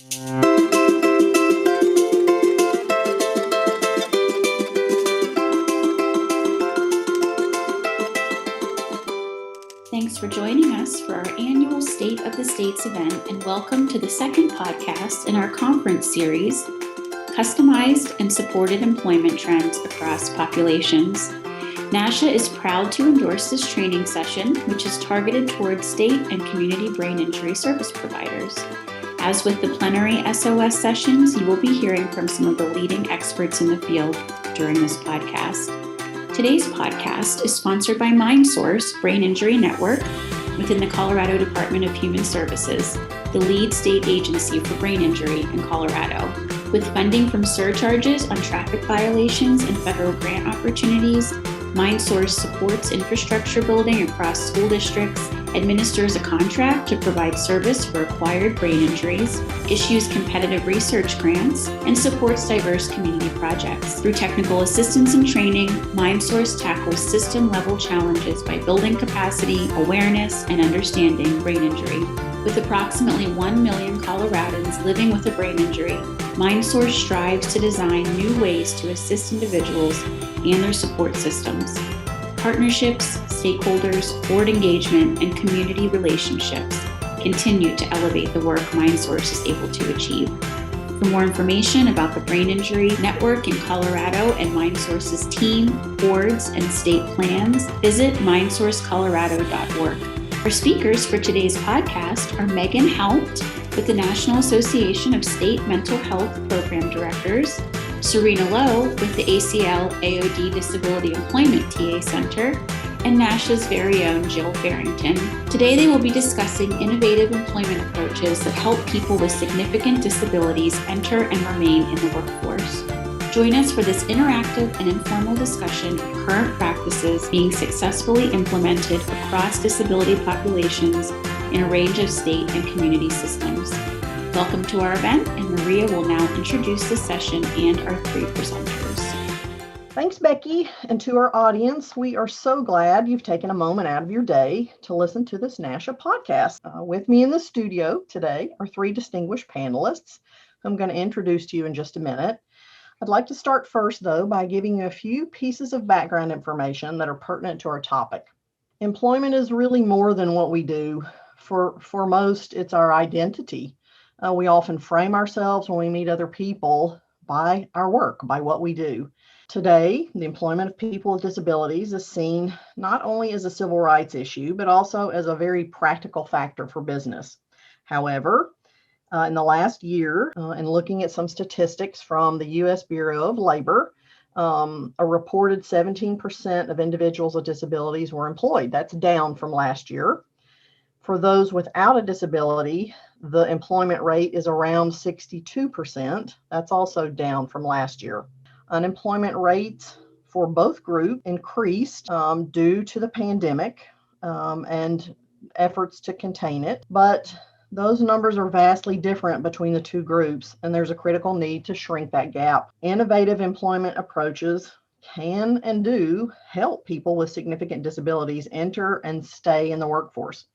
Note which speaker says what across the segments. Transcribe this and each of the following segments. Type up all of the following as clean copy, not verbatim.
Speaker 1: Thanks for joining us for our annual State of the States event, and welcome to the second podcast in our conference series, Customized and Supported Employment Trends Across Populations. NASHA is proud to endorse this training session, which is targeted towards state and community brain injury service providers. As with the plenary SOS sessions, you will be hearing from some of the leading experts in the field during this podcast. Today's podcast is sponsored by MindSource Brain Injury Network within the Colorado Department of Human Services, the lead state agency for brain injury in Colorado. With funding from surcharges on traffic violations and federal grant opportunities, MindSource supports infrastructure building across school districts, administers a contract to provide service for acquired brain injuries, issues competitive research grants, and supports diverse community projects. Through technical assistance and training, MindSource tackles system-level challenges by building capacity, awareness, and understanding brain injury. With approximately 1 million Coloradans living with a brain injury, MindSource strives to design new ways to assist individuals and their support systems. Partnerships, stakeholders, board engagement, and community relationships continue to elevate the work MindSource is able to achieve. For more information about the Brain Injury Network in Colorado and MindSource's team, boards, and state plans, visit mindsourcecolorado.org. Our speakers for today's podcast are Megan Haupt with the National Association of State Mental Health Program Directors, Serena Lowe with the ACL AOD Disability Employment TA Center, and NASHA's very own Jill Farrington. Today they will be discussing innovative employment approaches that help people with significant disabilities enter and remain in the workforce. Join us for this interactive and informal discussion of current practices being successfully implemented across disability populations in a range of state and community systems. Welcome to our event, and Maria will now introduce the session and our three presenters.
Speaker 2: Thanks, Becky, and to our audience, we are so glad you've taken a moment out of your day to listen to this NASHA podcast. With me in the studio today are three distinguished panelists who I'm going to introduce to you in just a minute. I'd like to start first, though, by giving you a few pieces of background information that are pertinent to our topic. Employment is really more than what we do. For most, it's our identity. We often frame ourselves when we meet other people by our work, by what we do. Today, the employment of people with disabilities is seen not only as a civil rights issue, but also as a very practical factor for business. However, in the last year, and looking at some statistics from the U.S. Bureau of Labor, a reported 17% of individuals with disabilities were employed. That's down from last year. For those without a disability, the employment rate is around 62%. That's also down from last year. Unemployment rates for both groups increased due to the pandemic and efforts to contain it, but those numbers are vastly different between the two groups, and there's a critical need to shrink that gap. Innovative employment approaches can and do help people with significant disabilities enter and stay in the workforce.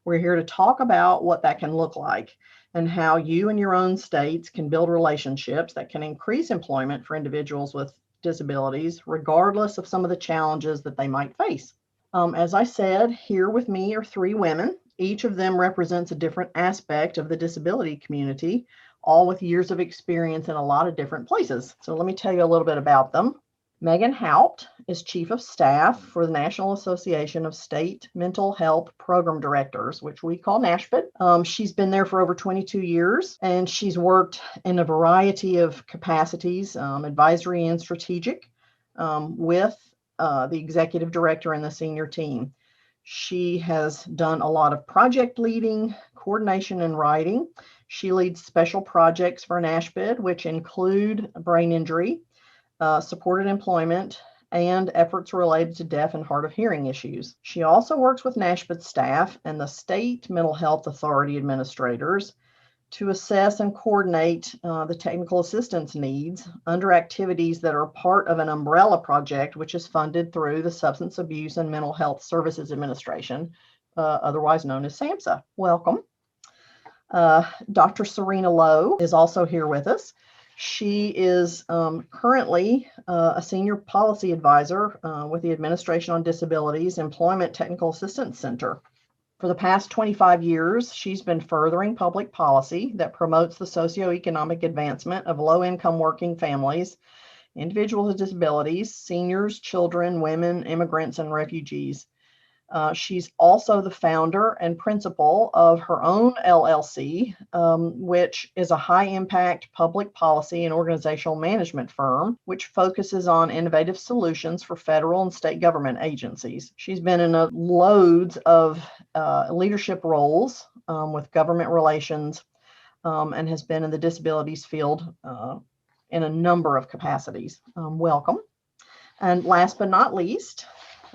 Speaker 2: We're here to talk about what that can look like and how you and your own states can build relationships that can increase employment for individuals with disabilities, regardless of some of the challenges that they might face. As I said, here with me are three women. Each of them represents a different aspect of the disability community, all with years of experience in a lot of different places. So let me tell you a little bit about them. Megan Haupt is Chief of Staff for the National Association of State Mental Health Program Directors, which we call NASHPD. She's been there for over 22 years, and she's worked in a variety of capacities, advisory and strategic, with the executive director and the senior team. She has done a lot of project leading, coordination, and writing. She leads special projects for NASHPD, which include brain injury, supported employment, and efforts related to deaf and hard of hearing issues. She also works with NASHPD staff and the state mental health authority administrators to assess and coordinate the technical assistance needs under activities that are part of an umbrella project, which is funded through the Substance Abuse and Mental Health Services Administration, otherwise known as SAMHSA. Welcome. Dr. Serena Lowe is also here with us. She is currently a senior policy advisor with the Administration on Disabilities Employment Technical Assistance Center. For the past 25 years, she's been furthering public policy that promotes the socioeconomic advancement of low-income working families, individuals with disabilities, seniors, children, women, immigrants, and refugees. She's also the founder and principal of her own LLC, which is a high impact public policy and organizational management firm, which focuses on innovative solutions for federal and state government agencies. She's been in loads of leadership roles with government relations and has been in the disabilities field in a number of capacities. Welcome. And last but not least,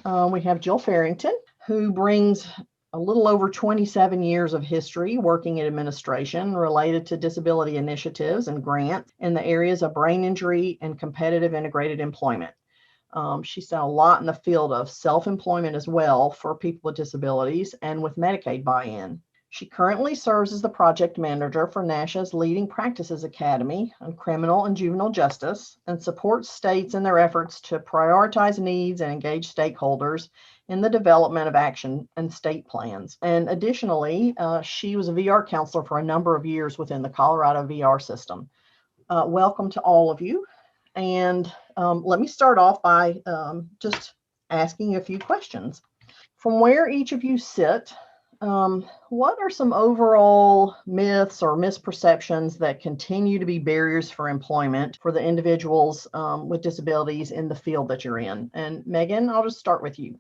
Speaker 2: we have Jill Farrington, who brings a little over 27 years of history working in administration related to disability initiatives and grants in the areas of brain injury and competitive integrated employment. She's done a lot in the field of self-employment as well for people with disabilities and with Medicaid buy-in. She currently serves as the project manager for NASHA's Leading Practices Academy on Criminal and Juvenile Justice and supports states in their efforts to prioritize needs and engage stakeholders in the development of action and state plans. And additionally, she was a VR counselor for a number of years within the Colorado VR system. Welcome to all of you. And let me start off by just asking a few questions. From where each of you sit, what are some overall myths or misperceptions that continue to be barriers for employment for the individuals with disabilities in the field that you're in? And Megan, I'll just start with you.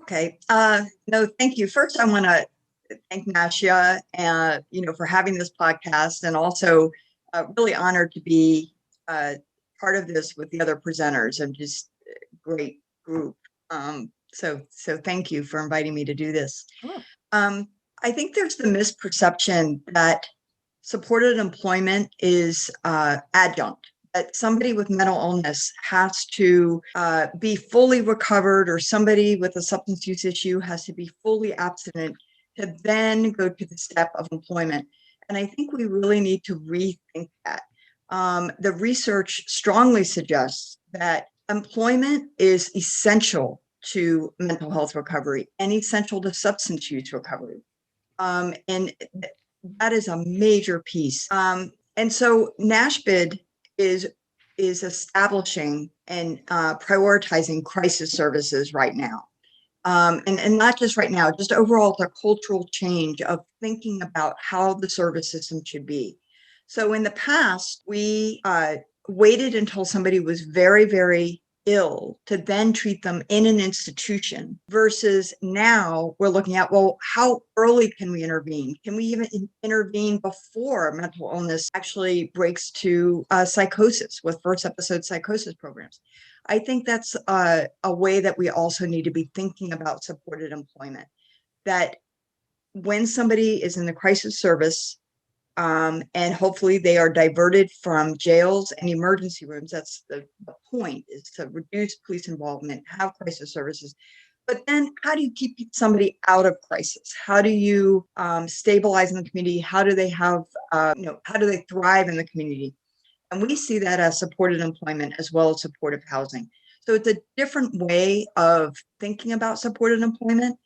Speaker 3: Okay. No, thank you. First, I want to thank Nasha, for having this podcast, and also really honored to be part of this with the other presenters. I'm just a great group. So thank you for inviting me to do this.
Speaker 2: Sure.
Speaker 3: I think there's the misperception that supported employment is adjunct, that somebody with mental illness has to be fully recovered, or somebody with a substance use issue has to be fully abstinent to then go to the step of employment. And I think we really need to rethink that. The research strongly suggests that employment is essential to mental health recovery and essential to substance use recovery. And that is a major piece. And so NASHBID is establishing and prioritizing crisis services right now. And not just right now, just overall the cultural change of thinking about how the service system should be. So in the past, we waited until somebody was very, very ill to then treat them in an institution, versus now we're looking at, well, how early can we intervene? Can we even intervene before mental illness actually breaks to psychosis with first episode psychosis programs? I think that's a way that we also need to be thinking about supported employment, that when somebody is in the crisis service, and hopefully they are diverted from jails and emergency rooms. That's the point, is to reduce police involvement, have crisis services. But then how do you keep somebody out of crisis? How do you stabilize in the community? How do they have, how do they thrive in the community? And we see that as supported employment as well as supportive housing. So it's a different way of thinking about supported employment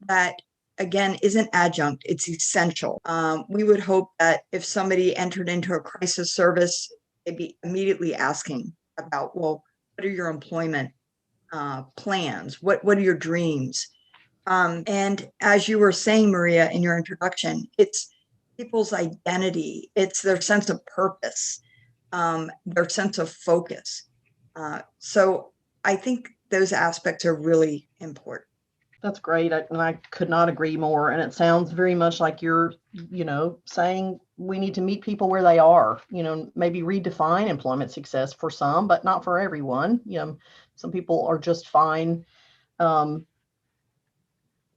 Speaker 3: that, again, isn't adjunct, it's essential. We would hope that if somebody entered into a crisis service, they'd be immediately asking about, well, what are your employment plans? What are your dreams? And as you were saying, Maria, in your introduction, it's people's identity, it's their sense of purpose, their sense of focus. So I think those aspects are really important.
Speaker 2: That's great. And I could not agree more. And it sounds very much like you're, saying we need to meet people where they are, maybe redefine employment success for some, but not for everyone. Some people are just fine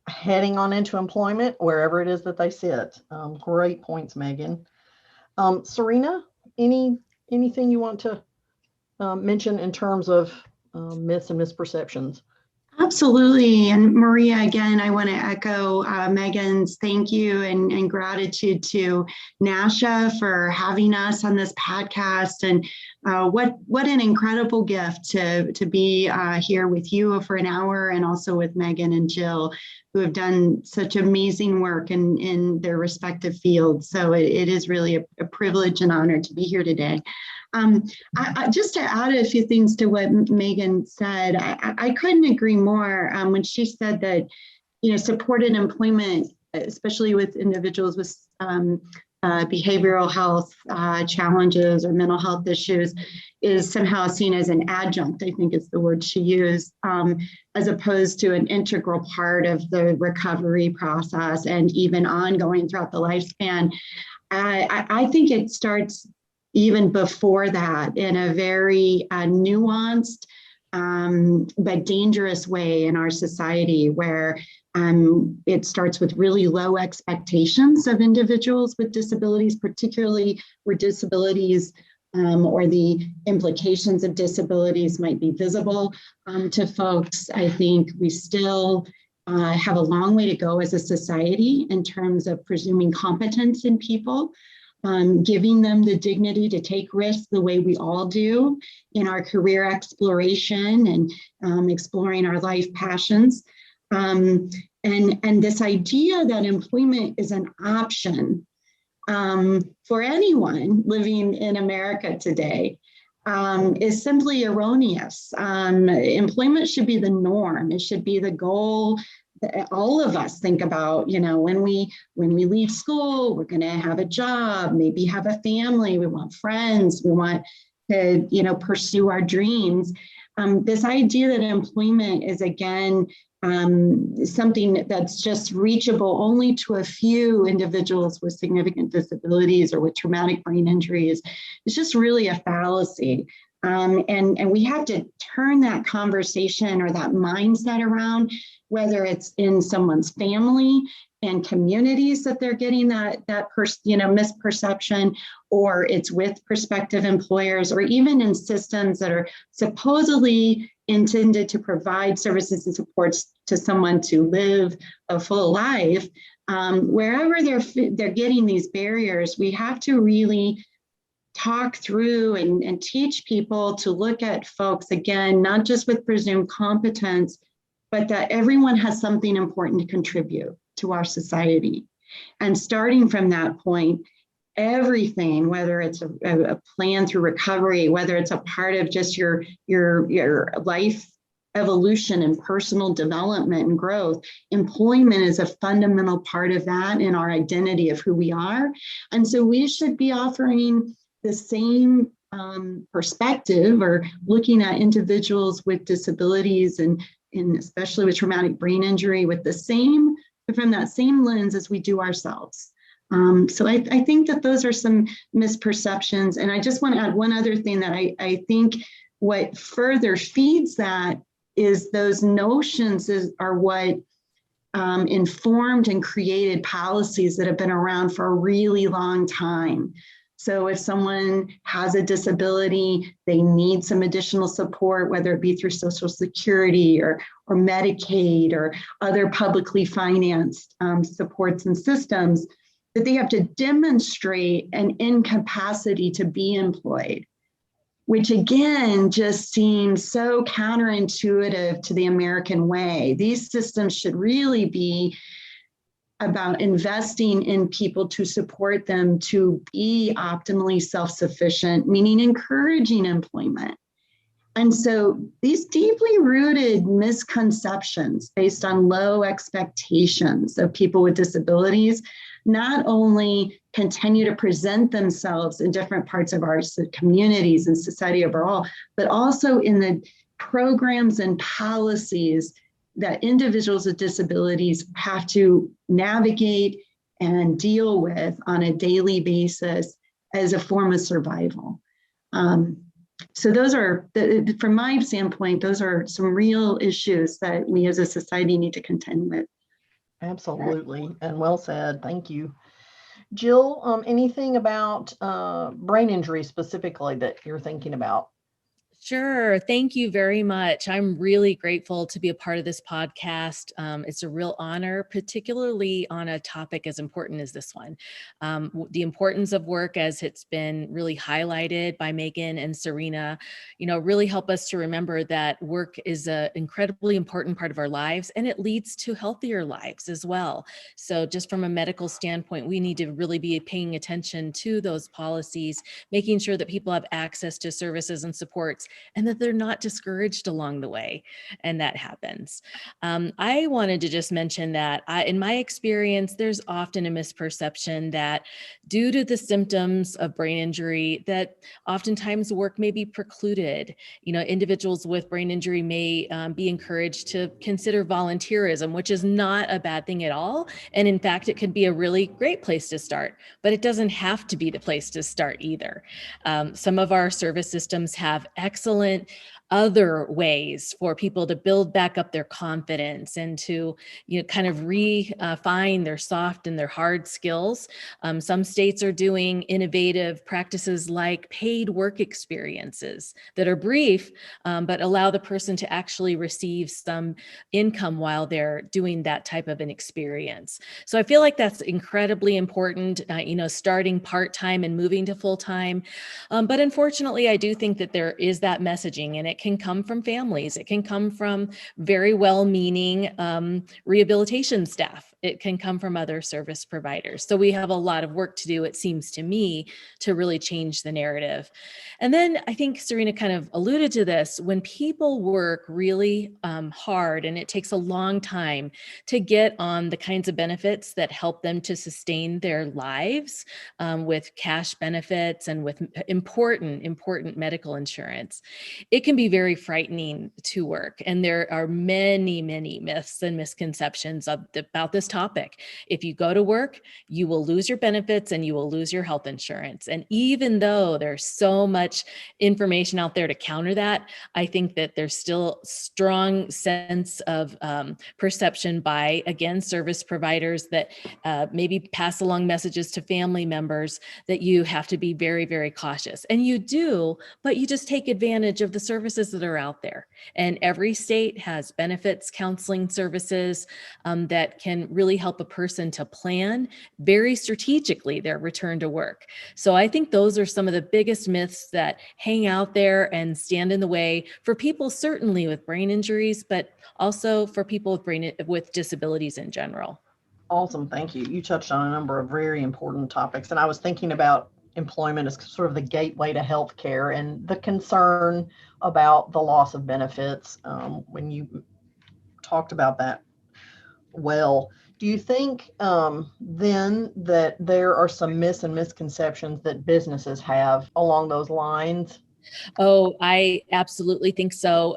Speaker 2: heading on into employment wherever it is that they sit. Great points, Megan. Serena, anything you want to mention in terms of myths and misperceptions?
Speaker 4: Absolutely. And Maria, again, I want to echo Megan's thank you and gratitude to NASHA for having us on this podcast. And what an incredible gift to be here with you for an hour, and also with Megan and Jill, who have done such amazing work in their respective fields. So it is really a privilege and honor to be here today. Just to add a few things to what Megan said, I couldn't agree more when she said that, supported employment, especially with individuals with behavioral health challenges or mental health issues, is somehow seen as an adjunct, I think is the word she used, as opposed to an integral part of the recovery process and even ongoing throughout the lifespan. I think it starts even before that in a very nuanced but dangerous way in our society, where it starts with really low expectations of individuals with disabilities, particularly where disabilities or the implications of disabilities might be visible to folks. I think we still have a long way to go as a society in terms of presuming competence in people. Giving them the dignity to take risks the way we all do in our career exploration and exploring our life passions. And this idea that employment is an option for anyone living in America today is simply erroneous. Employment should be the norm. It should be the goal that all of us think about. When we leave school, we're going to have a job, maybe have a family, we want friends, we want to pursue our dreams. This idea that employment is, again, something that's just reachable only to a few individuals with significant disabilities or with traumatic brain injuries is just really a fallacy. And we have to turn that conversation or that mindset around, whether it's in someone's family and communities that they're getting that misperception, or it's with prospective employers, or even in systems that are supposedly intended to provide services and supports to someone to live a full life. Wherever they're getting these barriers, we have to really talk through and teach people to look at folks, again, not just with presumed competence, but that everyone has something important to contribute to our society. And starting from that point, everything, whether it's a plan through recovery, whether it's a part of just your life evolution and personal development and growth, employment is a fundamental part of that in our identity of who we are. And so we should be offering the same perspective, or looking at individuals with disabilities and especially with traumatic brain injury from that same lens as we do ourselves. So I think that those are some misperceptions. And I just want to add one other thing that I think what further feeds that is those notions are what informed and created policies that have been around for a really long time. So if someone has a disability, they need some additional support, whether it be through Social Security or Medicaid or other publicly financed supports and systems, that they have to demonstrate an incapacity to be employed, which again just seems so counterintuitive to the American way. These systems should really be about investing in people to support them to be optimally self-sufficient, meaning encouraging employment. And so these deeply rooted misconceptions based on low expectations of people with disabilities not only continue to present themselves in different parts of our communities and society overall, but also in the programs and policies that individuals with disabilities have to navigate and deal with on a daily basis as a form of survival. So those are, from my standpoint, those are some real issues that we as a society need to contend with.
Speaker 2: Absolutely, and well said. Thank you. Jill, anything about brain injury specifically that you're thinking about?
Speaker 5: Sure. Thank you very much. I'm really grateful to be a part of this podcast. It's a real honor, particularly on a topic as important as this one. The importance of work, as it's been really highlighted by Megan and Serena, really help us to remember that work is an incredibly important part of our lives, and it leads to healthier lives as well. So just from a medical standpoint, we need to really be paying attention to those policies, making sure that people have access to services and supports, and that they're not discouraged along the way. And that happens. I wanted to just mention that in my experience, there's often a misperception that due to the symptoms of brain injury, that oftentimes work may be precluded. Individuals with brain injury may be encouraged to consider volunteerism, which is not a bad thing at all. And in fact, it could be a really great place to start, but it doesn't have to be the place to start either. Some of our service systems have excellent other ways for people to build back up their confidence and to kind of refine their soft and their hard skills. Some states are doing innovative practices like paid work experiences that are brief, but allow the person to actually receive some income while they're doing that type of an experience. So I feel like that's incredibly important, starting part-time and moving to full-time. But unfortunately, I do think that there is that messaging, and it can come from families. It can come from very well-meaning rehabilitation staff. It can come from other service providers. So we have a lot of work to do, it seems to me, to really change the narrative. And then I think Serena kind of alluded to this, when people work really hard and it takes a long time to get on the kinds of benefits that help them to sustain their lives, with cash benefits and with important medical insurance, it can be very frightening to work. And there are many myths and misconceptions about this topic. If you go to work, you will lose your benefits and you will lose your health insurance. And even though there's so much information out there to counter that, I think that there's still strong sense of perception by, again, service providers that maybe pass along messages to family members that you have to be very, very cautious. And you do, but you just take advantage of the services that are out there. And every state has benefits counseling services that can really help a person to plan very strategically their return to work. So I think those are some of the biggest myths that hang out there and stand in the way for people, certainly with brain injuries, but also for people with disabilities in general.
Speaker 2: Awesome. Thank you. You touched on a number of very important topics. And I was thinking about employment as sort of the gateway to healthcare and the concern about the loss of benefits when you talked about that. Well, do you think then that there are some myths and misconceptions that businesses have along those lines?
Speaker 5: Oh, I absolutely think so.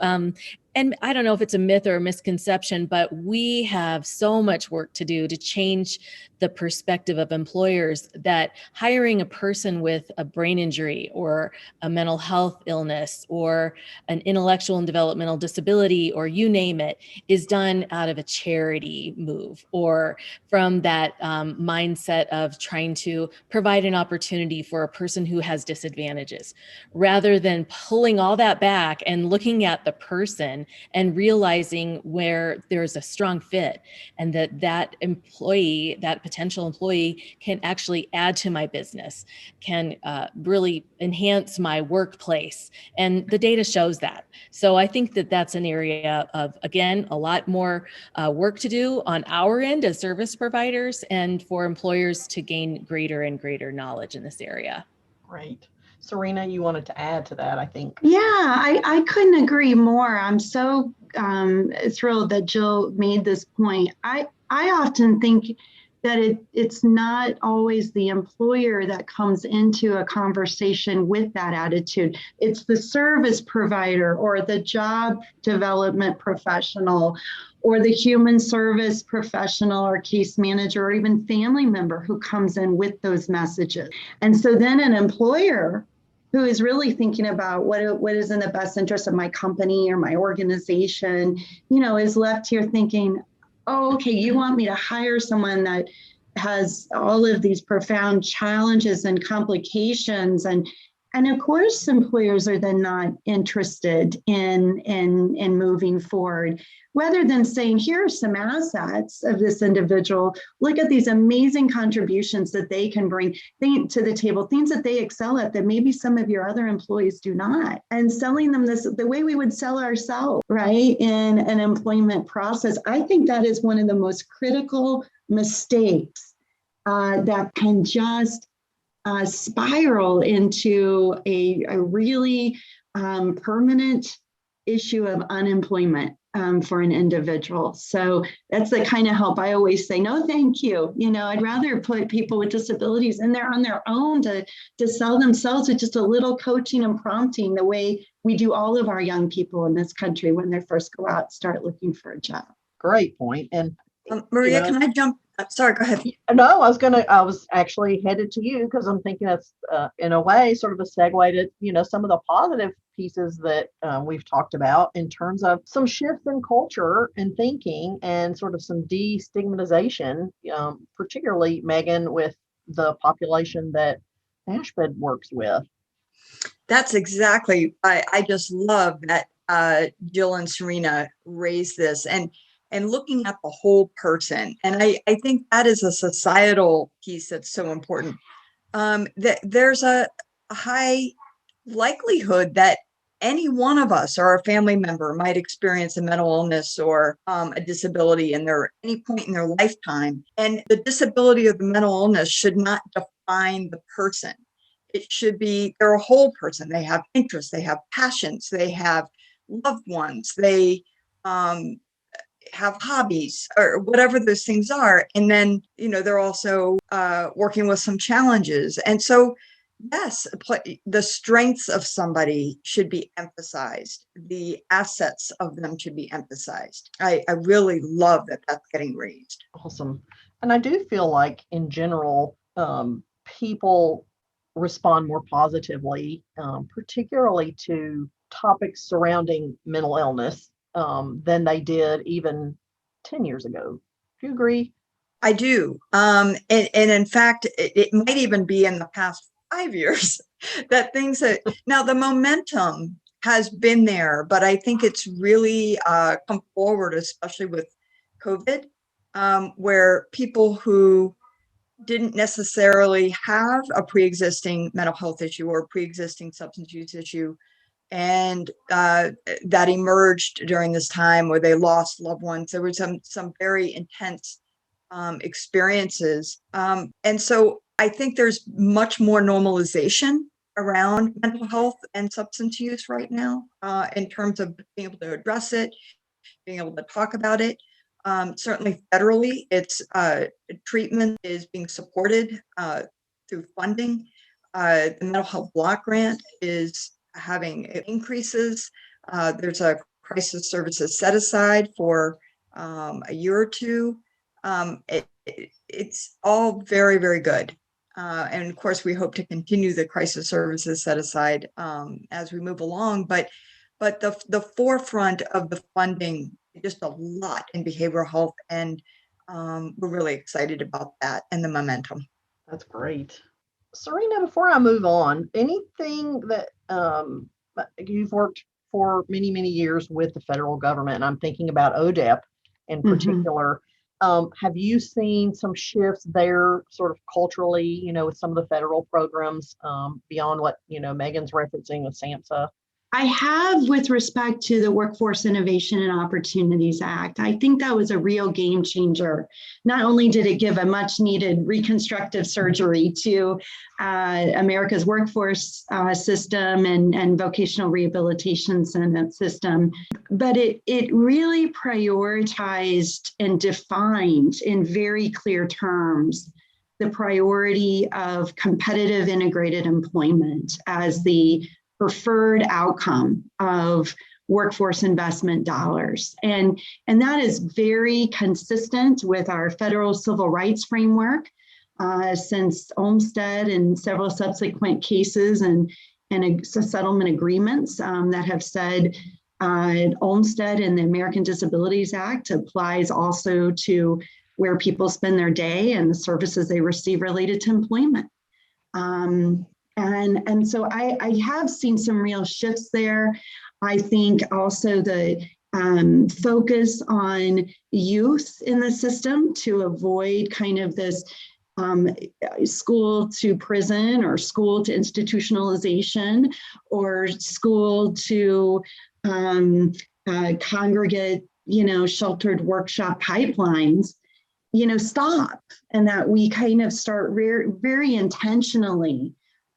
Speaker 5: And I don't know if it's a myth or a misconception, but we have so much work to do to change the perspective of employers that hiring a person with a brain injury or a mental health illness or an intellectual and developmental disability, or you name it, is done out of a charity move or from that mindset of trying to provide an opportunity for a person who has disadvantages, rather than pulling all that back and looking at the person and realizing where there's a strong fit and that employee, that potential employee, can actually add to my business, can really enhance my workplace. And the data shows that. So I think that that's an area of, again, a lot more work to do on our end as service providers and for employers to gain greater and greater knowledge in this area.
Speaker 2: Great. Serena, you wanted to add to that, I think.
Speaker 4: Yeah, I couldn't agree more. I'm so thrilled that Jill made this point. I often think that it's not always the employer that comes into a conversation with that attitude. It's the service provider or the job development professional or the human service professional or case manager or even family member who comes in with those messages. And so then an employer who is really thinking about what is in the best interest of my company or my organization, is left here thinking, oh, okay, you want me to hire someone that has all of these profound challenges and complications, and And of course, employers are then not interested in moving forward, rather than saying, here are some assets of this individual. Look at these amazing contributions that they can bring to the table, things that they excel at that maybe some of your other employees do not. And selling them this the way we would sell ourselves, right, in an employment process. I think that is one of the most critical mistakes that can just spiral into a really permanent issue of unemployment for an individual. So that's the kind of help I always say, no, thank you. I'd rather put people with disabilities in there on their own to sell themselves with just a little coaching and prompting, the way we do all of our young people in this country when they first go out and start looking for a job.
Speaker 2: Great point. And
Speaker 3: Maria, can I jump? Sorry, go ahead.
Speaker 2: No, I was actually headed to you because I'm thinking that's in a way sort of a segue to, some of the positive pieces that we've talked about in terms of some shifts in culture and thinking and sort of some destigmatization, particularly, Megan, with the population that Ashbed works with.
Speaker 3: That's exactly, I just love that Jill and Serena raised this and looking at the whole person. And I think that is a societal piece that's so important. That there's a high likelihood that any one of us or a family member might experience a mental illness or a disability in any point in their lifetime. And the disability of the mental illness should not define the person. It should be, they're a whole person. They have interests, they have passions, they have loved ones, they have hobbies or whatever those things are. And then, they're also working with some challenges. And so, yes, the strengths of somebody should be emphasized. The assets of them should be emphasized. I really love that that's getting raised.
Speaker 2: Awesome. And I do feel like in general, people respond more positively, particularly to topics surrounding mental illness than they did even 10 years ago. Do you agree?
Speaker 3: I do. And in fact, it might even be in the past 5 years that now the momentum has been there, but I think it's really come forward, especially with COVID, where people who didn't necessarily have a pre-existing mental health issue or pre-existing substance use issue, and that emerged during this time where they lost loved ones. There were some very intense experiences. And so I think there's much more normalization around mental health and substance use right now in terms of being able to address it, being able to talk about it. Certainly federally, it's treatment is being supported through funding. The mental health block grant is having increases. There's a crisis services set aside for a year or two. It's all very, very good. And of course, we hope to continue the crisis services set aside as we move along. But the forefront of the funding, just a lot in behavioral health, and we're really excited about that and the momentum.
Speaker 2: That's great. Serena, before I move on, anything that you've worked for many, many years with the federal government, and I'm thinking about ODEP in particular. Have you seen some shifts there sort of culturally, with some of the federal programs beyond what, Megan's referencing with SAMHSA?
Speaker 4: I have, with respect to the Workforce Innovation and Opportunities Act. I think that was a real game changer. Not only did it give a much needed reconstructive surgery to America's workforce system and vocational rehabilitation system, but it really prioritized and defined in very clear terms the priority of competitive integrated employment as the preferred outcome of workforce investment dollars. And that is very consistent with our federal civil rights framework since Olmstead and several subsequent cases and settlement agreements that have said Olmstead and the American Disabilities Act applies also to where people spend their day and the services they receive related to employment. And so I have seen some real shifts there. I think also the focus on youth in the system to avoid kind of this school to prison or school to institutionalization or school to congregate, sheltered workshop pipelines, stop, and that we kind of start very intentionally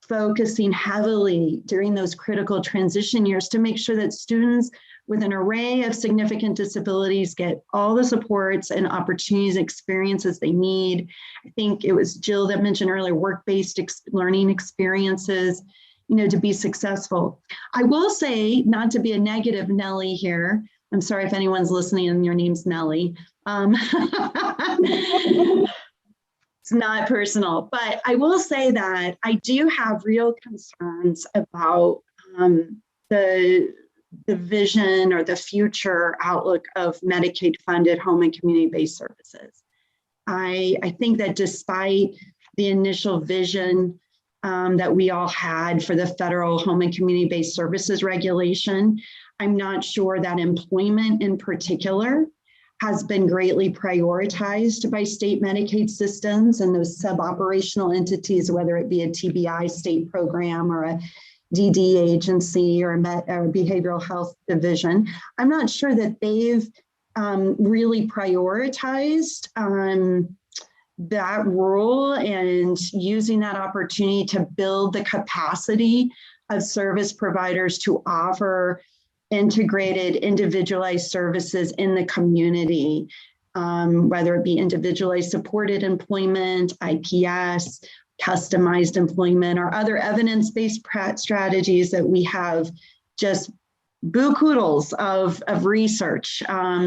Speaker 4: focusing heavily during those critical transition years to make sure that students with an array of significant disabilities get all the supports and opportunities, experiences they need. I think it was Jill that mentioned earlier, work-based learning experiences, to be successful. I will say, not to be a negative Nellie here, I'm sorry if anyone's listening and your name's Nellie. It's not personal, but I will say that I do have real concerns about the vision or the future outlook of Medicaid funded home and community-based services. I think that despite the initial vision that we all had for the federal home and community-based services regulation, I'm not sure that employment in particular has been greatly prioritized by state Medicaid systems and those sub-operational entities, whether it be a TBI state program or a DD agency or a behavioral health division. I'm not sure that they've really prioritized that role and using that opportunity to build the capacity of service providers to offer integrated, individualized services in the community, whether it be individualized supported employment, IPS, customized employment, or other evidence-based strategies that we have just buku-doodles of research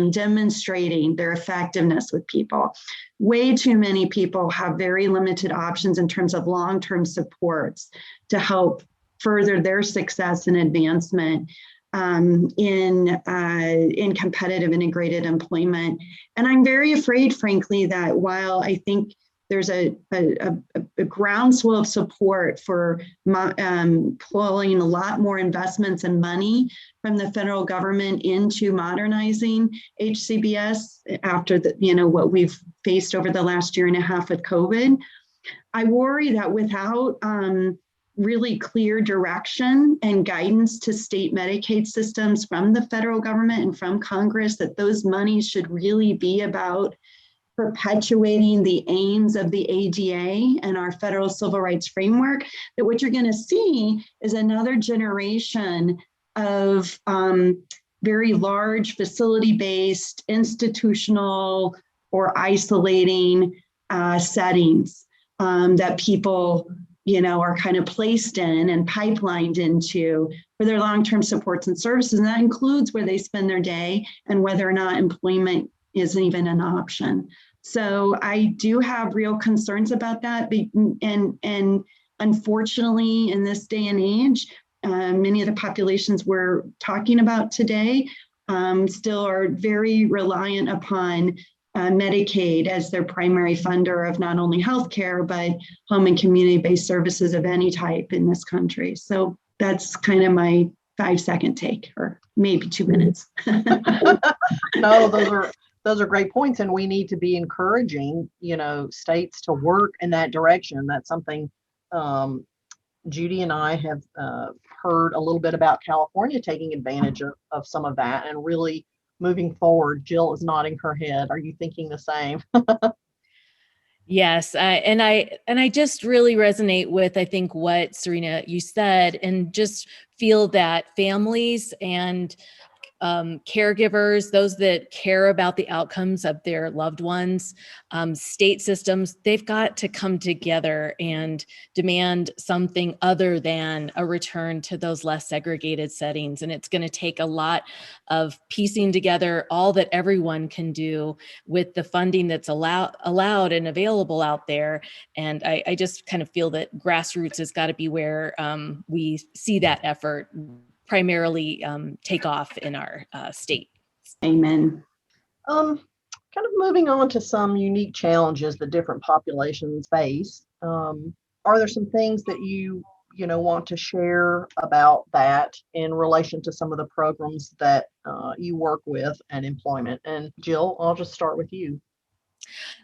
Speaker 4: demonstrating their effectiveness with people. Way too many people have very limited options in terms of long-term supports to help further their success and advancement in competitive integrated employment. And I'm very afraid, frankly, that while I think there's a groundswell of support for pulling a lot more investments and money from the federal government into modernizing HCBS after what we've faced over the last year and a half with COVID, I worry that without really clear direction and guidance to state Medicaid systems from the federal government and from Congress, that those monies should really be about perpetuating the aims of the ADA and our federal civil rights framework, that what you're going to see is another generation of very large facility-based, institutional, or isolating settings that people are kind of placed in and pipelined into for their long-term supports and services. And that includes where they spend their day and whether or not employment isn't even an option. So I do have real concerns about that. And unfortunately, in this day and age, many of the populations we're talking about today still are very reliant upon Medicaid as their primary funder of not only healthcare, but home and community-based services of any type in this country. So that's kind of my 5-second take, or maybe 2 minutes.
Speaker 2: No, those are great points, and we need to be encouraging, states to work in that direction. That's something Judy and I have heard a little bit about California taking advantage of some of that and really moving forward. Jill is nodding her head. Are you thinking the same?
Speaker 5: Yes, and I just really resonate with, I think, what Serena, you said, and just feel that families and caregivers, those that care about the outcomes of their loved ones, state systems, they've got to come together and demand something other than a return to those less segregated settings. And it's going to take a lot of piecing together all that everyone can do with the funding that's allowed and available out there. And I just kind of feel that grassroots has got to be where we see that effort primarily take off in our state.
Speaker 4: Amen.
Speaker 2: Kind of moving on to some unique challenges that different populations face. Are there some things that you want to share about that in relation to some of the programs that you work with and employment. And Jill, I'll just start with you.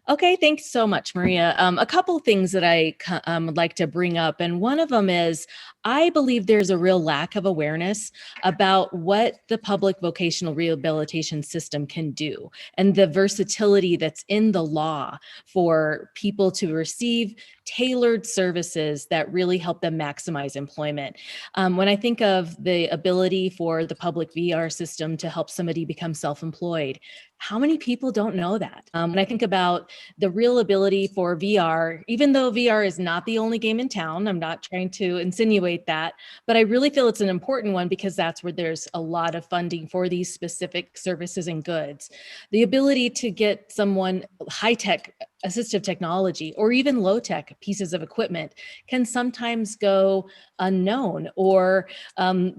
Speaker 5: Okay, thanks so much, Maria. A couple things that I would like to bring up, and one of them is I believe there's a real lack of awareness about what the public vocational rehabilitation system can do and the versatility that's in the law for people to receive tailored services that really help them maximize employment. When I think of the ability for the public VR system to help somebody become self-employed, how many people don't know that? When I think about the real ability for VR, even though VR is not the only game in town, I'm not trying to insinuate that, but I really feel it's an important one because that's where there's a lot of funding for these specific services and goods. The ability to get someone high-tech assistive technology or even low-tech pieces of equipment can sometimes go unknown, or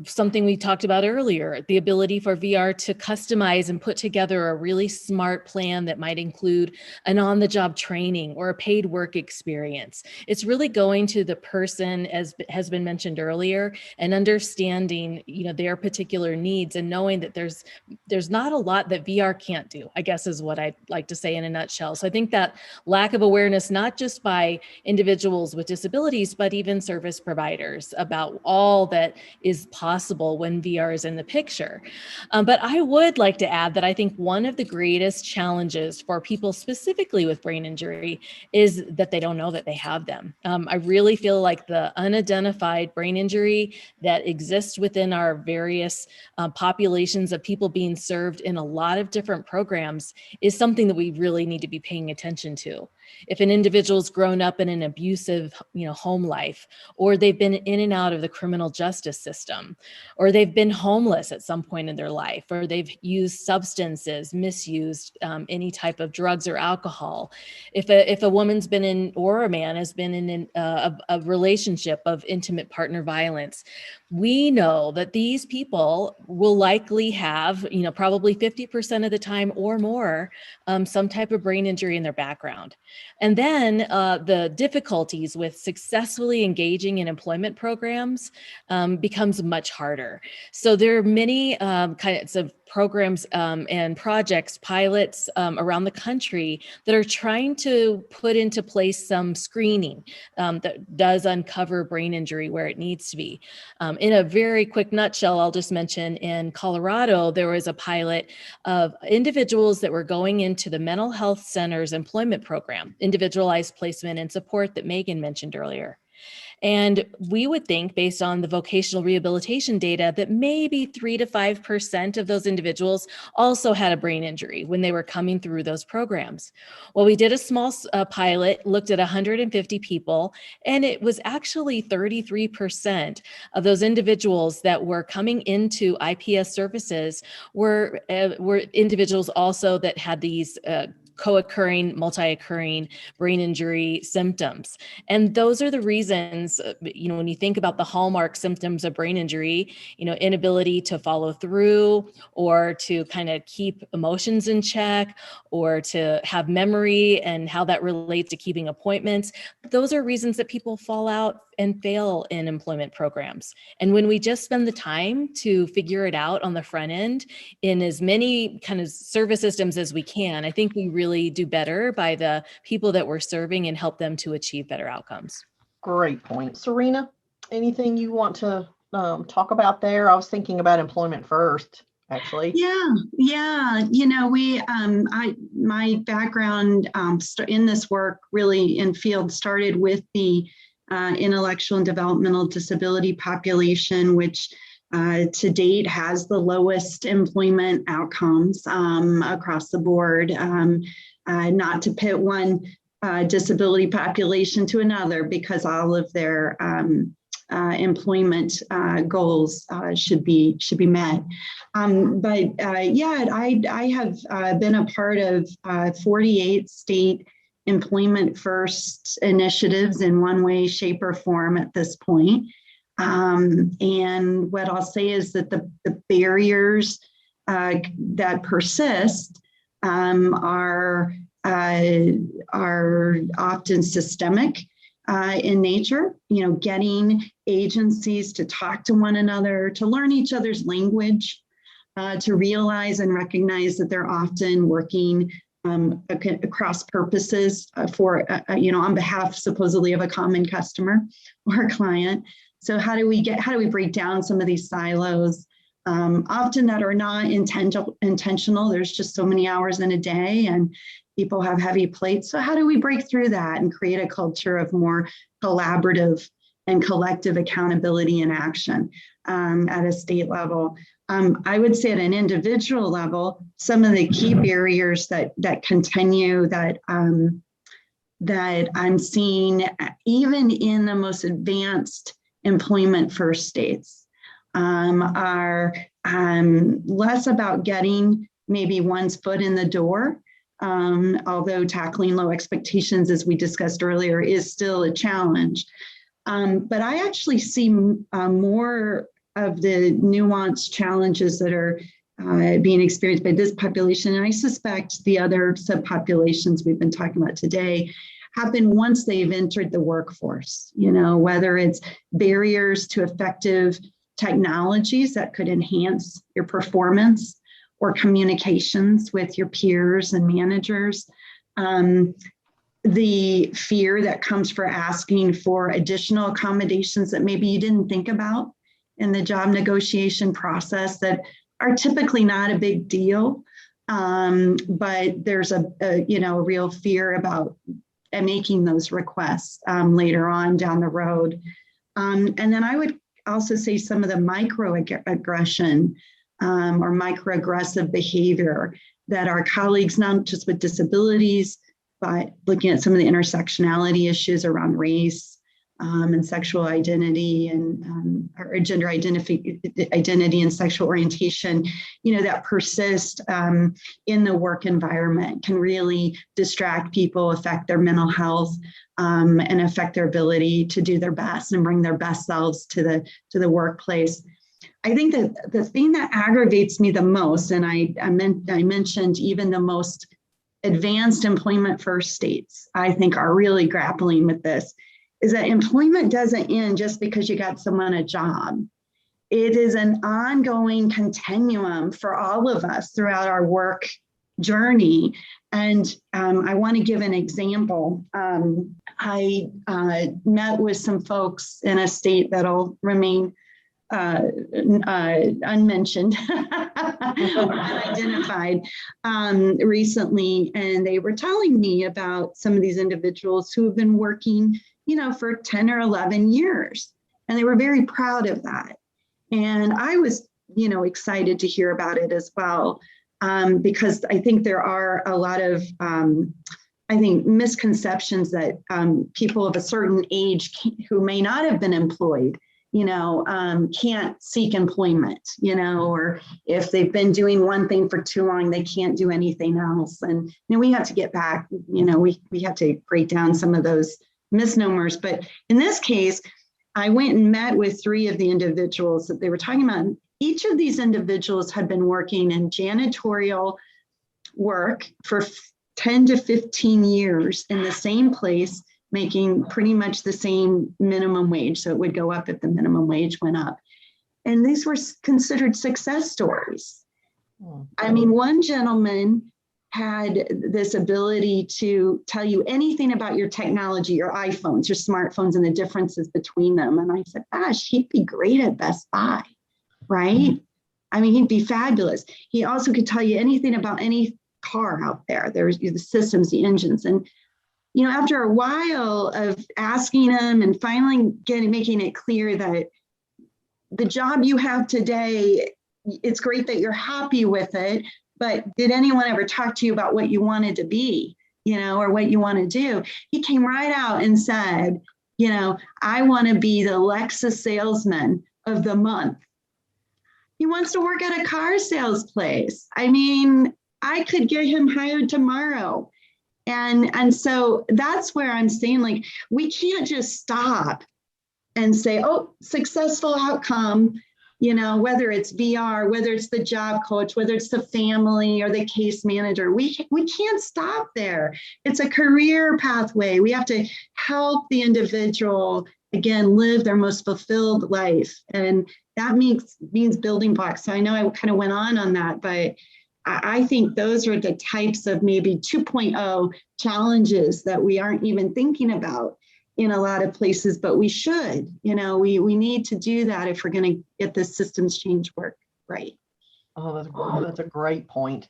Speaker 5: something we talked about earlier, the ability for VR to customize and put together a really smart plan that might include an on-the-job training or a paid work experience. It's really going to the person, as has been mentioned earlier, and understanding, their particular needs and knowing that there's not a lot that VR can't do, I guess is what I'd like to say in a nutshell. So I think that lack of awareness, not just by individuals with disabilities, but even service providers about all that is possible when VR is in the picture. But I would like to add that I think one of the greatest challenges for people specifically with brain injury is that they don't know that they have them. I really feel like the unidentified brain injury that exists within our various populations of people being served in a lot of different programs is something that we really need to be paying attention to. If an individual's grown up in an abusive, home life, or they've been in and out of the criminal justice system, or they've been homeless at some point in their life, or they've used substances, misused any type of drugs or alcohol. If a woman's been in, or a man has been in a relationship of intimate partner violence, we know that these people will likely have, probably 50% of the time or more, some type of brain injury in their background. And then the difficulties with successfully engaging in employment programs becomes much harder. So there are many kinds of programs and projects, pilots around the country that are trying to put into place some screening that does uncover brain injury where it needs to be. In a very quick nutshell, I'll just mention in Colorado, there was a pilot of individuals that were going into the mental health center's employment program, individualized placement and support that Megan mentioned earlier. And we would think, based on the vocational rehabilitation data, that maybe 3 to 5% of those individuals also had a brain injury when they were coming through those programs. Well, we did a small pilot, looked at 150 people, and it was actually 33% of those individuals that were coming into IPS services were individuals also that had these co-occurring, multi-occurring brain injury symptoms. And those are the reasons, when you think about the hallmark symptoms of brain injury, inability to follow through or to kind of keep emotions in check or to have memory and how that relates to keeping appointments. Those are reasons that people fall out and fail in employment programs. And when we just spend the time to figure it out on the front end in as many kind of service systems as we can, I think we really do better by the people that we're serving and help them to achieve better outcomes.
Speaker 2: Great point. Serena, anything you want to talk about there? I was thinking about employment first, actually.
Speaker 4: Yeah. My background in this work really in field started with the intellectual and developmental disability population, which to date has the lowest employment outcomes across the board. Not to pit one disability population to another, because all of their employment goals should be met. I have been a part of 48 state employment first initiatives in one way, shape, or form at this point. And what I'll say is that the barriers that persist are often systemic. in nature, getting agencies to talk to one another, to learn each other's language, to realize and recognize that they're often working across purposes for, on behalf supposedly of a common customer or client. So how do we break down some of these silos, often that are not intentional? There's just so many hours in a day and people have heavy plates. So how do we break through that and create a culture of more collaborative and collective accountability and action at a state level? I would say at an individual level, some of the key barriers that continue that I'm seeing even in the most advanced employment first states are less about getting maybe one's foot in the door, although tackling low expectations, as we discussed earlier, is still a challenge. But I actually see more of the nuanced challenges that are being experienced by this population. And I suspect the other subpopulations we've been talking about today happen once they've entered the workforce, whether it's barriers to effective technologies that could enhance your performance or communications with your peers and managers. The fear that comes for asking for additional accommodations that maybe you didn't think about in the job negotiation process that are typically not a big deal, but there's a real fear about making those requests later on down the road. And then I would also say some of the microaggression or microaggressive behavior that our colleagues, not just with disabilities, but looking at some of the intersectionality issues around race and sexual identity and or gender identity and sexual orientation, that persist in the work environment can really distract people, affect their mental health, and affect their ability to do their best and bring their best selves to the workplace. I think that the thing that aggravates me the most, and I mentioned even the most advanced employment first states, I think are really grappling with this, is that employment doesn't end just because you got someone a job. It is an ongoing continuum for all of us throughout our work journey. And I want to give an example. I met with some folks in a state that'll remain unmentioned or unidentified recently, and they were telling me about some of these individuals who have been working for 10 or 11 years, and they were very proud of that. And I was excited to hear about it as well, because I think there are a lot of misconceptions that people of a certain age who may not have been employed can't seek employment, or if they've been doing one thing for too long, they can't do anything else. And we have to get back, we have to break down some of those misnomers. But in this case, I went and met with 3 of the individuals that they were talking about. Each of these individuals had been working in janitorial work for 10 to 15 years in the same place, making pretty much the same minimum wage. So it would go up if the minimum wage went up. And these were considered success stories. I mean, one gentleman had this ability to tell you anything about your technology, your iPhones, your smartphones, and the differences between them. And I said, gosh, he'd be great at Best Buy, right? I mean, he'd be fabulous. He also could tell you anything about any car out there. There's the systems, the engines. And after a while of asking him and finally making it clear that the job you have today, it's great that you're happy with it, but did anyone ever talk to you about what you wanted to be, or what you want to do? He came right out and said, I want to be the Lexus salesman of the month. He wants to work at a car sales place. I mean, I could get him hired tomorrow. And so that's where I'm saying, we can't just stop and say, oh, successful outcome, whether it's VR, whether it's the job coach, whether it's the family or the case manager, we can't stop there. It's a career pathway. We have to help the individual, again, live their most fulfilled life. And that means building blocks. So I know I kind of went on that, but I think those are the types of maybe 2.0 challenges that we aren't even thinking about in a lot of places, but we should. We need to do that if we're going to get this systems change work right.
Speaker 2: Oh, that's a great point.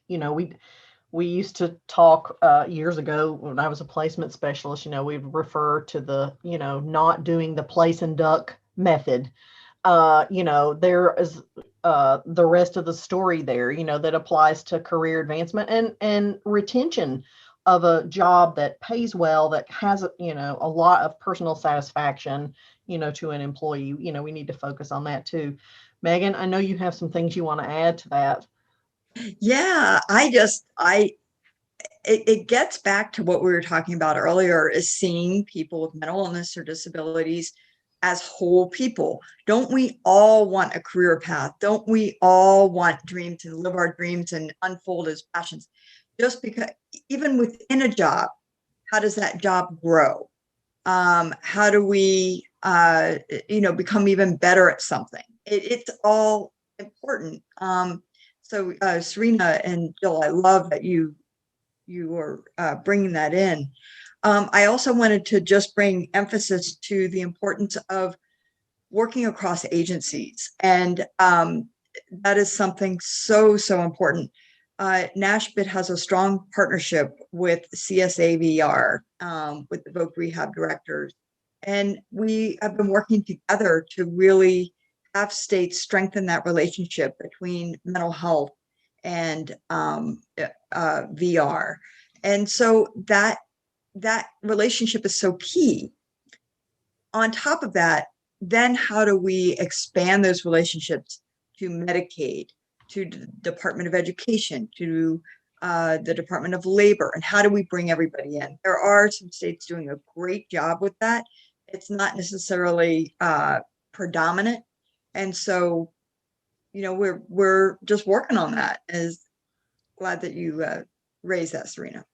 Speaker 2: We used to talk years ago when I was a placement specialist, we'd refer to the, not doing the place and duck method. There is the rest of the story there, that applies to career advancement and retention of a job that pays well, that has, a lot of personal satisfaction, to an employee. We need to focus on that too. Megan, I know you have some things you want to add to that.
Speaker 3: Yeah, it gets back to what we were talking about earlier, is seeing people with mental illness or disabilities as whole people. Don't we all want a career path? Don't we all want dreams and live our dreams and unfold as passions? Just because, even within a job, how does that job grow? How do we, become even better at something? It's all important. So Serena and Jill, I love that you are bringing that in. I also wanted to just bring emphasis to the importance of working across agencies. And that is something so important. NASHBIT has a strong partnership with CSAVR, with the voc rehab directors. And we have been working together to really have states strengthen that relationship between mental health and VR. And so that relationship is so key. On top of that, then how do we expand those relationships to Medicaid, to the Department of Education, to the Department of Labor, and how do we bring everybody in? There are some states doing a great job with that. It's not necessarily predominant. And so, we're just working on that. Is glad that you raised that, Serena.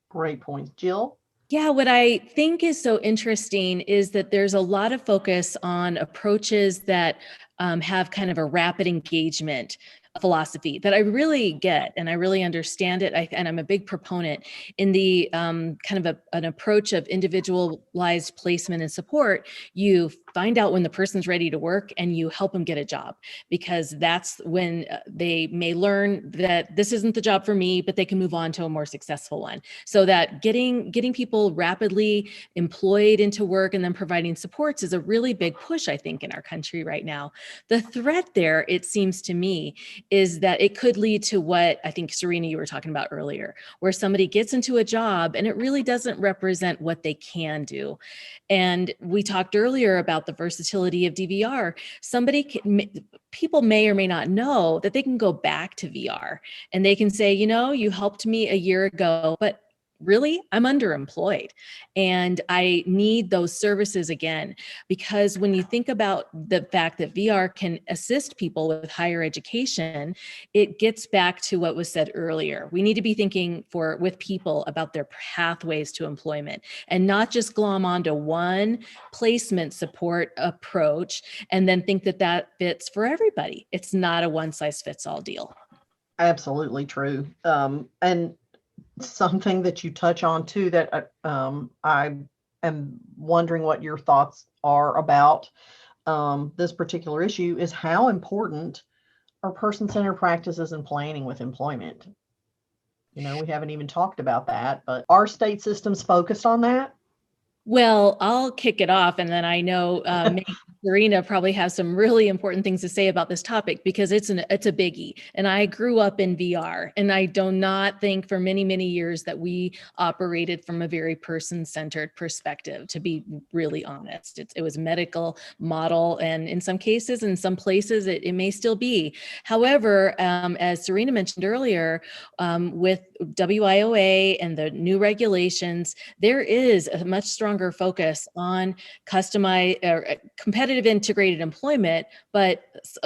Speaker 2: Great point. Jill?
Speaker 5: Yeah, what I think is so interesting is that there's a lot of focus on approaches that have kind of a rapid engagement philosophy that I really get and I really understand it. And I'm a big proponent in the kind of an approach of individualized placement and support. You find out when the person's ready to work and you help them get a job, because that's when they may learn that this isn't the job for me, but they can move on to a more successful one. So that getting people rapidly employed into work and then providing supports is a really big push, I think, in our country right now. The threat there, it seems to me, is that it could lead to what I think, Serena, you were talking about earlier, where somebody gets into a job and it really doesn't represent what they can do. And we talked earlier about the versatility of DVR. People may or may not know that they can go back to VR and they can say, you helped me a year ago, but really, I'm underemployed and I need those services again. Because when you think about the fact that VR can assist people with higher education, it gets back to what was said earlier. We need to be thinking with people about their pathways to employment and not just glom onto one placement support approach and then think that fits for everybody. It's not a one size fits all deal.
Speaker 2: Absolutely true. And something that you touch on too that I am wondering what your thoughts are about this particular issue is how important are person-centered practices and planning with employment. We haven't even talked about that, but are state systems focused on that?
Speaker 5: Well, I'll kick it off, and then I know Serena probably has some really important things to say about this topic because it's a biggie. And I grew up in VR, and I do not think for many, many years that we operated from a very person-centered perspective, to be really honest. It was a medical model, and in some cases, in some places, it may still be. However, as Serena mentioned earlier, with WIOA and the new regulations, there is a much stronger focus on competitive competitive integrated employment, but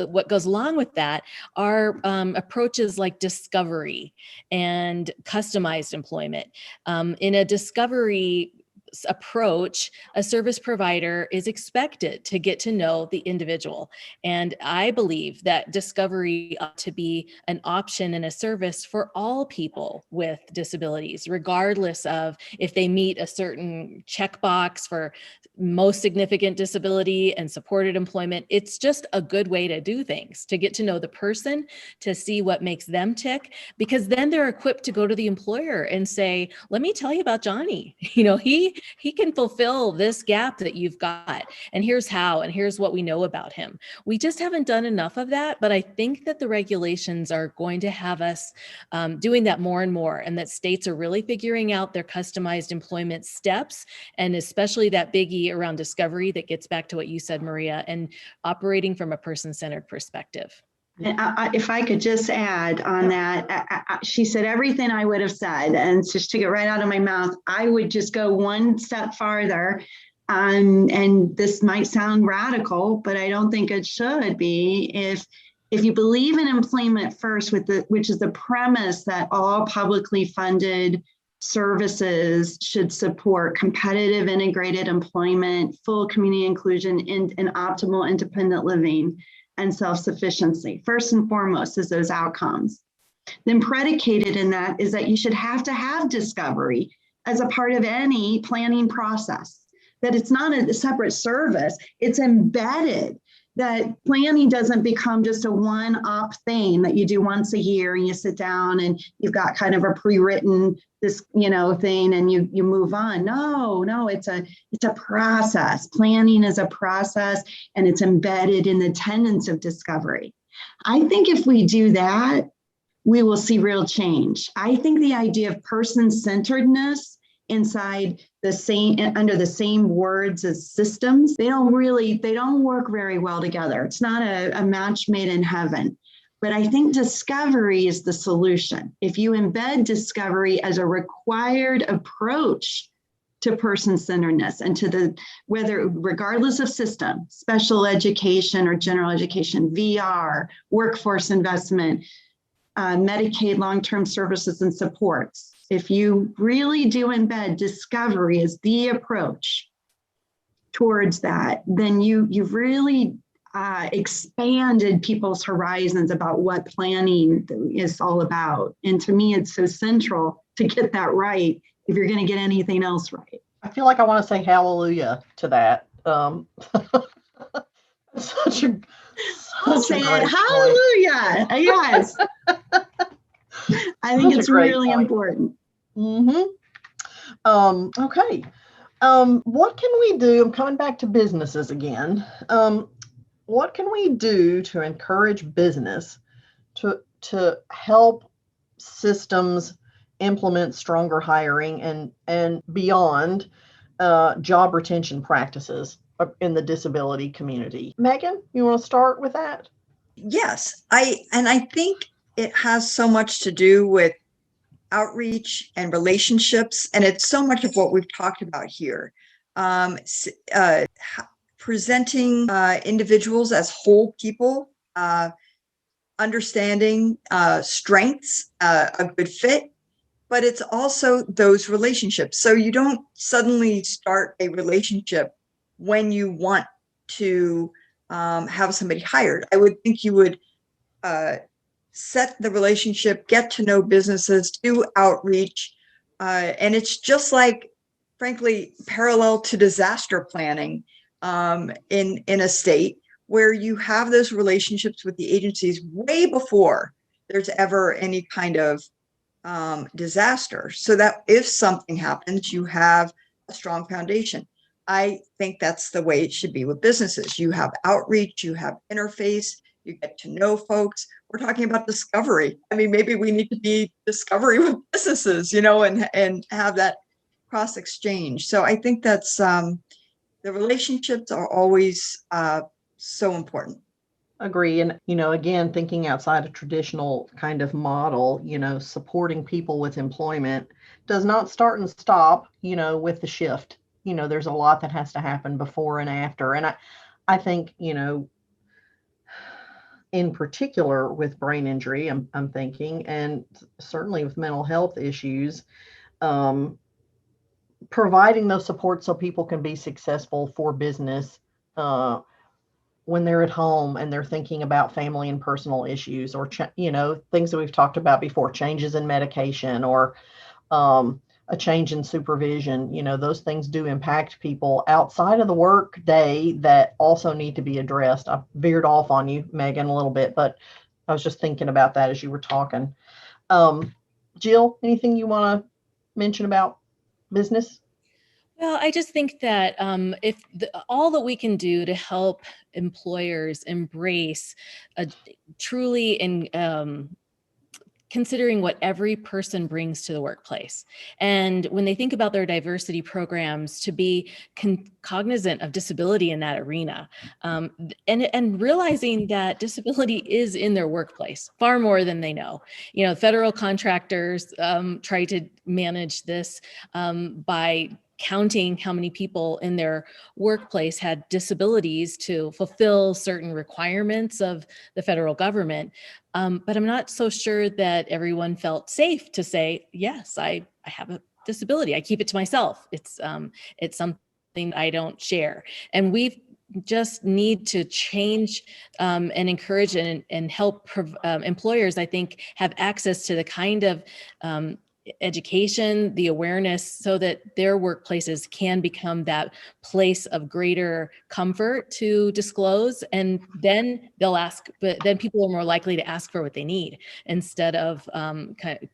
Speaker 5: what goes along with that are approaches like discovery and customized employment. In a discovery approach, a service provider is expected to get to know the individual. And I believe that discovery ought to be an option and a service for all people with disabilities, regardless of if they meet a certain checkbox for most significant disability and supported employment. It's just a good way to do things, to get to know the person, to see what makes them tick, because then they're equipped to go to the employer and say, let me tell you about Johnny. He can fulfill this gap that you've got. And here's how, and here's what we know about him. We just haven't done enough of that, but I think that the regulations are going to have us doing that more and more, and that states are really figuring out their customized employment steps, and especially that biggie around discovery that gets back to what you said, Maria, and operating from a person-centered perspective.
Speaker 4: And if I could just add on that, she said everything I would have said, and just took it right out of my mouth. I would just go one step farther, and this might sound radical, but I don't think it should be. If you believe in employment first, which is the premise that all publicly funded services should support competitive integrated employment, full community inclusion, and optimal independent living and self-sufficiency. First and foremost is those outcomes. Then predicated in that is that you should have to have discovery as a part of any planning process, that it's not a separate service, it's embedded, that planning doesn't become just a one-off thing that you do once a year and you sit down and you've got kind of a pre-written thing and you move on. No, it's a process. Planning is a process, and it's embedded in the tenets of discovery. I think if we do that, we will see real change. I think the idea of person-centeredness inside under the same words as systems, they don't work very well together. It's not a match made in heaven. But I think discovery is the solution. If you embed discovery as a required approach to person-centeredness and to regardless of system, special education or general education, VR, workforce investment, Medicaid long-term services and supports, if you really do embed discovery as the approach towards that, then you've really expanded people's horizons about what planning is all about. And to me, it's so central to get that right if you're going to get anything else right.
Speaker 2: I feel like I want to say hallelujah to that.
Speaker 4: I'll say it, hallelujah. Yes. I think it's really important.
Speaker 2: Mm-hmm. Okay. What can we do? I'm coming back to businesses again. What can we do to encourage business to help systems implement stronger hiring and beyond job retention practices in the disability community? Megan, you want to start with that?
Speaker 3: Yes, I think it has so much to do with outreach and relationships, and it's so much of what we've talked about here. Presenting individuals as whole people, understanding strengths, a good fit, but it's also those relationships. So you don't suddenly start a relationship when you want to have somebody hired. I would think you would set the relationship, get to know businesses, do outreach, and it's just like, frankly, parallel to disaster planning in a state where you have those relationships with the agencies way before there's ever any kind of disaster, so that if something happens, you have a strong foundation. I think that's the way it should be with businesses. You have outreach, you have interface, you get to know folks. We're talking about discovery. I mean, maybe we need to be discovery with businesses, and have that cross exchange. So I think that's the relationships are always so important.
Speaker 2: Agree. And, again, thinking outside a traditional kind of model, supporting people with employment does not start and stop, with the shift. There's a lot that has to happen before and after. And I think, in particular with brain injury, I'm thinking, and certainly with mental health issues, um, providing those supports so people can be successful for business when they're at home and they're thinking about family and personal issues, or things that we've talked about before, changes in medication, or a change in supervision. Those things do impact people outside of the work day that also need to be addressed. I veered off on you, Megan, a little bit, but I was just thinking about that as you were talking. Jill, anything you want to mention about business?
Speaker 5: Well, I just think that if all that we can do to help employers embrace a truly in considering what every person brings to the workplace. And when they think about their diversity programs, to be cognizant of disability in that arena, and realizing that disability is in their workplace far more than they know. Federal contractors try to manage this by counting how many people in their workplace had disabilities to fulfill certain requirements of the federal government. But I'm not so sure that everyone felt safe to say, yes, I have a disability. I keep it to myself. It's something I don't share. And we just need to change and encourage and help employers, I think, have access to the kind of education, the awareness, so that their workplaces can become that place of greater comfort to disclose. And then they'll ask, but then people are more likely to ask for what they need, instead of kind of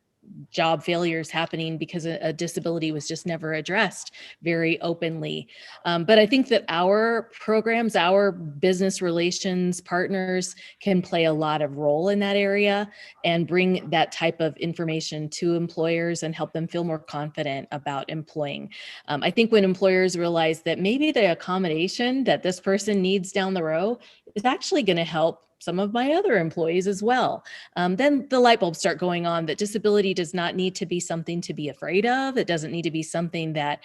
Speaker 5: job failures happening because a disability was just never addressed very openly. But I think that our programs, our business relations partners can play a lot of role in that area and bring that type of information to employers and help them feel more confident about employing. I think when employers realize that maybe the accommodation that this person needs down the road is actually going to help some of my other employees as well, then the light bulbs start going on that disability does not need to be something to be afraid of. It doesn't need to be something that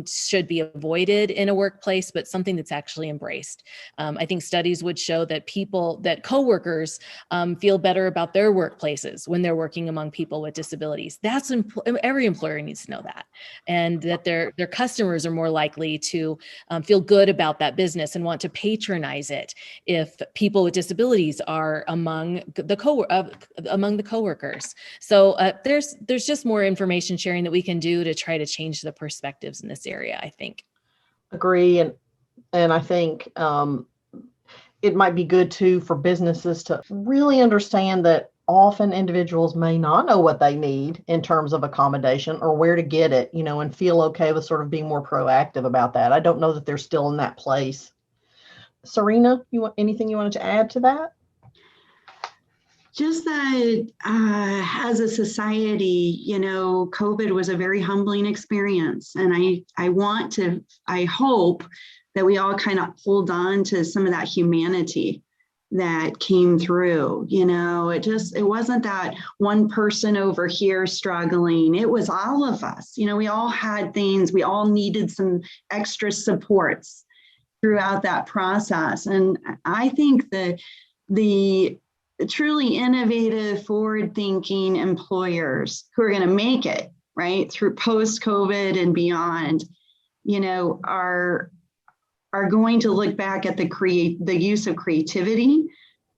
Speaker 5: should be avoided in a workplace, but something that's actually embraced. I think studies would show that coworkers feel better about their workplaces when they're working among people with disabilities. That's every employer needs to know that, and that their customers are more likely to feel good about that business and want to patronize it if people with disabilities are among the coworkers. So there's just more information sharing that we can do to try to change the perspectives in this area, I think.
Speaker 2: Agree. And I think it might be good too for businesses to really understand that often individuals may not know what they need in terms of accommodation or where to get it, and feel okay with sort of being more proactive about that. I don't know that they're still in that place. Serena, anything you wanted to add to that?
Speaker 4: Just that as a society, COVID was a very humbling experience. And I hope that we all kind of hold on to some of that humanity that came through. It wasn't that one person over here struggling. It was all of us. We all had things, we all needed some extra supports throughout that process. And I think that the truly innovative, forward-thinking employers who are going to make it, right, through post-COVID and beyond, are going to look back at the use of creativity,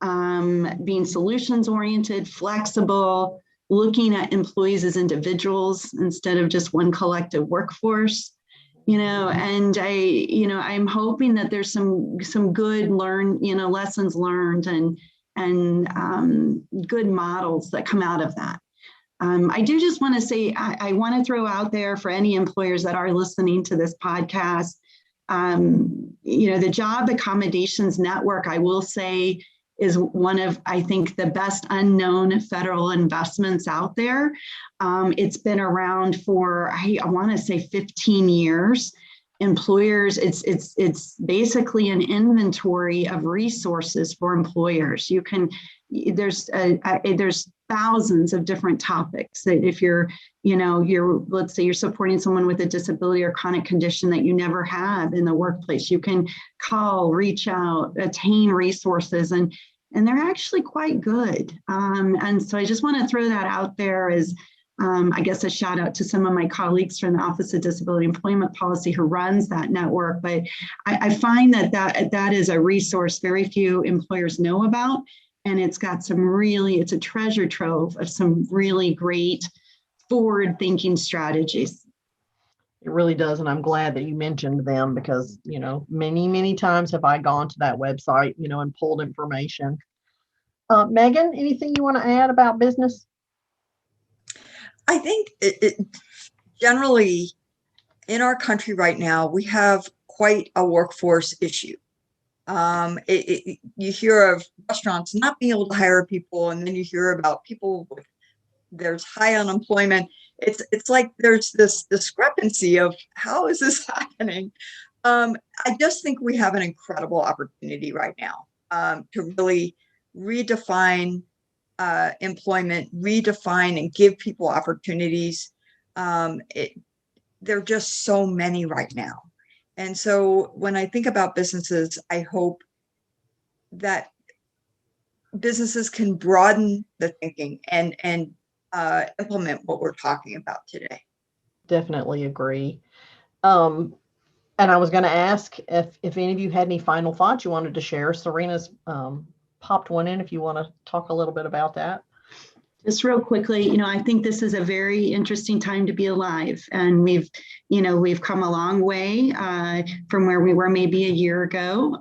Speaker 4: being solutions-oriented, flexible, looking at employees as individuals instead of just one collective workforce. And I'm hoping that there's some good lessons learned and good models that come out of that. I do just want to say, I want to throw out there for any employers that are listening to this podcast, the Job Accommodations Network, I will say, is one of, I think, the best unknown federal investments out there. It's been around for, I want to say 15 years. employers, it's basically an inventory of resources for employers. There's thousands of different topics that if you're let's say you're supporting someone with a disability or chronic condition that you never had in the workplace, you can call, reach out, attain resources, and they're actually quite good. And so I just want to throw that out there as I guess a shout out to some of my colleagues from the Office of Disability Employment Policy who runs that network. But I find that is a resource very few employers know about. And it's got it's a treasure trove of some really great forward-thinking strategies.
Speaker 2: It really does. And I'm glad that you mentioned them because, many, many times have I gone to that website, and pulled information. Megan, anything you want to add about business?
Speaker 3: I think it generally in our country right now, we have quite a workforce issue. You hear of restaurants not being able to hire people, and then you hear about people there's high unemployment. It's like there's this discrepancy of how is this happening? I just think we have an incredible opportunity right now to really redefine employment, redefine and give people opportunities. There are just so many right now. And so when I think about businesses, I hope that businesses can broaden the thinking and implement what we're talking about today.
Speaker 2: Definitely agree. And I was going to ask if any of you had any final thoughts you wanted to share. Serena's popped one in if you want to talk a little bit about that.
Speaker 4: Just real quickly, I think this is a very interesting time to be alive, and we've come a long way from where we were maybe a year ago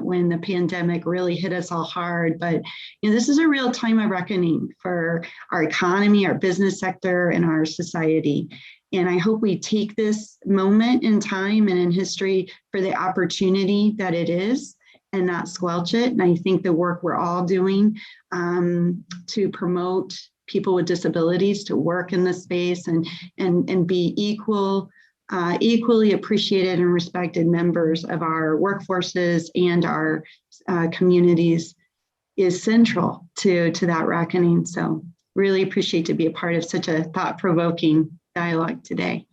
Speaker 4: when the pandemic really hit us all hard. But this is a real time of reckoning for our economy, our business sector, and our society. And I hope we take this moment in time and in history for the opportunity that it is, and not squelch it. And I think the work we're all doing to promote people with disabilities to work in this space and be equally appreciated and respected members of our workforces and our communities is central to that reckoning. So really appreciate to be a part of such a thought-provoking dialogue today.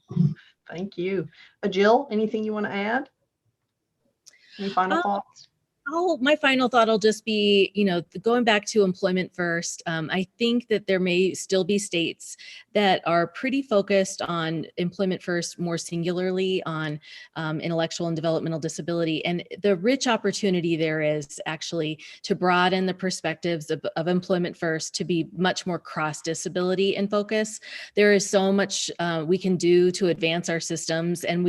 Speaker 2: Thank you. Jill, anything you want to add? Any final thoughts?
Speaker 5: My final thought will just be, going back to employment first. I think that there may still be states that are pretty focused on employment first, more singularly on intellectual and developmental disability. And the rich opportunity there is actually to broaden the perspectives of employment first to be much more cross disability in focus. There is so much we can do to advance our systems. And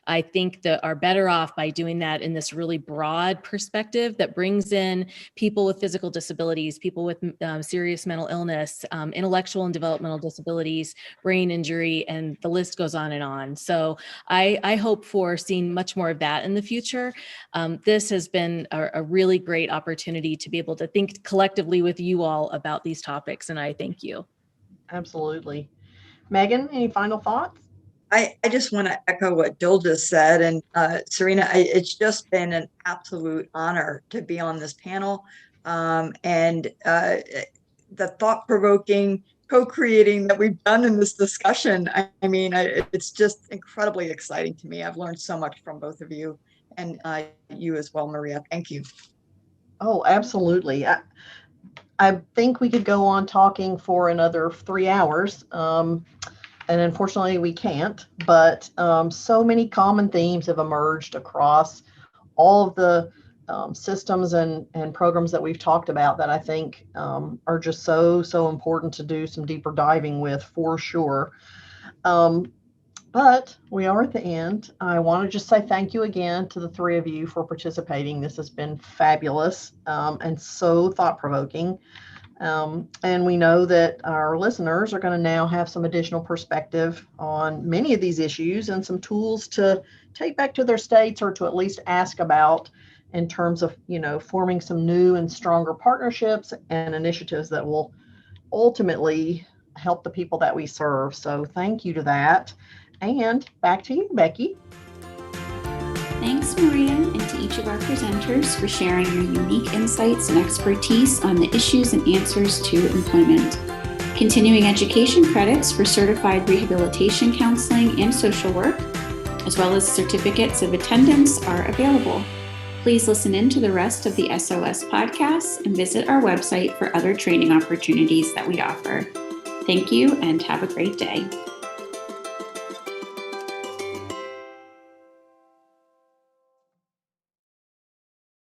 Speaker 5: I think that are better off by doing that in this really broad perspective that brings in people with physical disabilities, people with serious mental illness, intellectual and developmental disabilities, brain injury, and the list goes on and on. So I hope for seeing much more of that in the future. This has been a really great opportunity to be able to think collectively with you all about these topics, and I thank you.
Speaker 2: Absolutely. Megan, any final thoughts?
Speaker 3: I just want to echo what Jill just said. And Serena, it's just been an absolute honor to be on this panel. And the thought-provoking co-creating that we've done in this discussion, it's just incredibly exciting to me. I've learned so much from both of you, and you as well, Maria. Thank you.
Speaker 2: Oh, absolutely. I think we could go on talking for another 3 hours. And unfortunately we can't, but so many common themes have emerged across all of the systems and programs that we've talked about that I think are just so important to do some deeper diving with for sure. But we are at the end. I want to just say thank you again to the three of you for participating. This has been fabulous and so thought-provoking. And we know that our listeners are going to now have some additional perspective on many of these issues and some tools to take back to their states or to at least ask about in terms of, forming some new and stronger partnerships and initiatives that will ultimately help the people that we serve. So thank you to that. And back to you, Becky.
Speaker 1: Thanks, Maria, and to each of our presenters for sharing your unique insights and expertise on the issues and answers to employment. Continuing education credits for certified rehabilitation counseling and social work, as well as certificates of attendance, are available. Please listen in to the rest of the SOS podcasts and visit our website for other training opportunities that we offer. Thank you and have a great day.